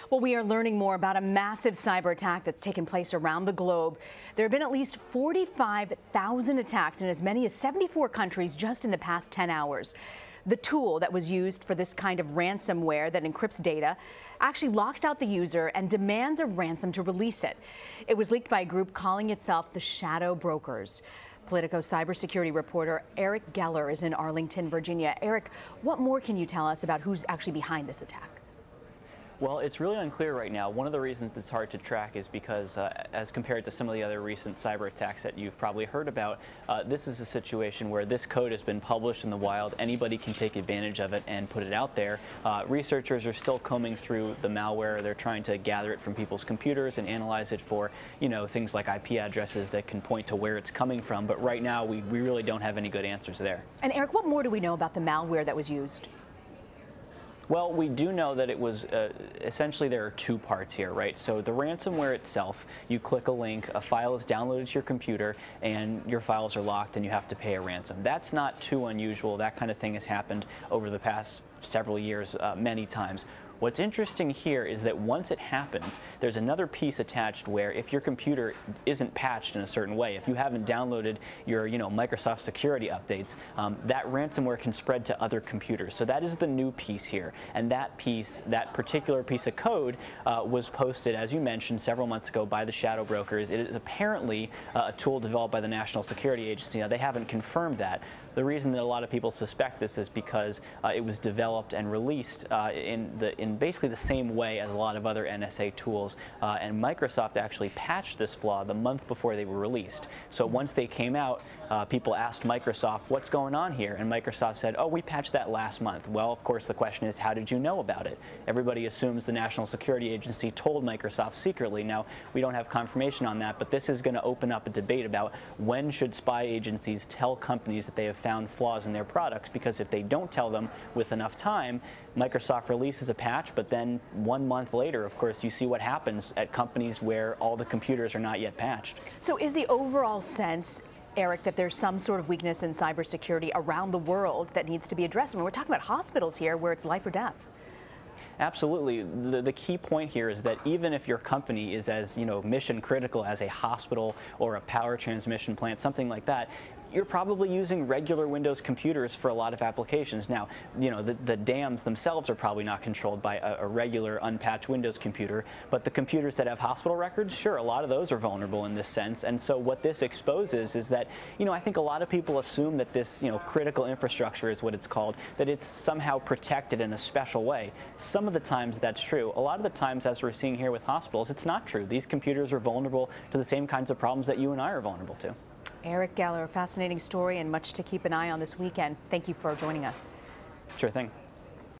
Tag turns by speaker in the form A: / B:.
A: Well, we are learning more about a massive cyber attack that's taken place around the globe. There have been at least 45,000 attacks in as many as 74 countries just in the past 10 hours. The tool that was used for this kind of ransomware that encrypts data actually locks out the user and demands a ransom to release it. It was leaked by a group calling itself the Shadow Brokers. Politico cybersecurity reporter Eric Geller is in Arlington, Virginia. Eric, what more can you tell us about who's actually behind this attack?
B: Well, it's really unclear right now. One of the reasons it's hard to track is because, as compared to some of the other recent cyber attacks that you've probably heard about, this is a situation where this code has been published in the wild. Anybody can take advantage of it and put it out there. Researchers are still combing through the malware. They're trying to gather it from people's computers and analyze it for, things like IP addresses that can point to where it's coming from. But right now, we really don't have any good answers there.
A: And Eric, what more do we know about the malware that was used?
B: Well, we do know that it was essentially there are two parts here, right? So the ransomware itself, you click a link, a file is downloaded to your computer, and your files are locked and you have to pay a ransom. That's not too unusual. That kind of thing has happened over the past several years many times. What's interesting here is that once it happens, there's another piece attached where if your computer isn't patched in a certain way, if you haven't downloaded your Microsoft security updates, that ransomware can spread to other computers. So that is the new piece here. And that piece, that particular piece of code was posted, as you mentioned, several months ago by the Shadow Brokers. It is apparently a tool developed by the National Security Agency. Now, they haven't confirmed that. The reason that a lot of people suspect this is because it was developed and released in basically the same way as a lot of other NSA tools, and Microsoft actually patched this flaw the month before they were released. So once they came out, people asked Microsoft, what's going on here? And Microsoft said, oh, we patched that last month. Well, of course, the question is, how did you know about it? Everybody assumes the National Security Agency told Microsoft secretly. Now, we don't have confirmation on that, but this is going to open up a debate about when should spy agencies tell companies that they have found flaws in their products, because if they don't tell them with enough time, Microsoft releases a patch, but then 1 month later, of course, you see what happens at companies where all the computers are not yet patched.
A: So is the overall sense, Eric, that there's some sort of weakness in cybersecurity around the world that needs to be addressed? I mean, we're talking about hospitals here where it's life or death.
B: Absolutely. The key point here is that even if your company is as mission critical as a hospital or a power transmission plant, something like that, you're probably using regular Windows computers for a lot of applications. Now, the dams themselves are probably not controlled by a regular unpatched Windows computer, but the computers that have hospital records, sure, a lot of those are vulnerable in this sense. And so what this exposes is that, I think a lot of people assume that this, critical infrastructure is what it's called, that it's somehow protected in a special way. Some of the times that's true. A lot of the times, as we're seeing here with hospitals, it's not true. These computers are vulnerable to the same kinds of problems that you and I are vulnerable to.
A: Eric Geller, fascinating story and much to keep an eye on this weekend. Thank you for joining us.
B: Sure thing.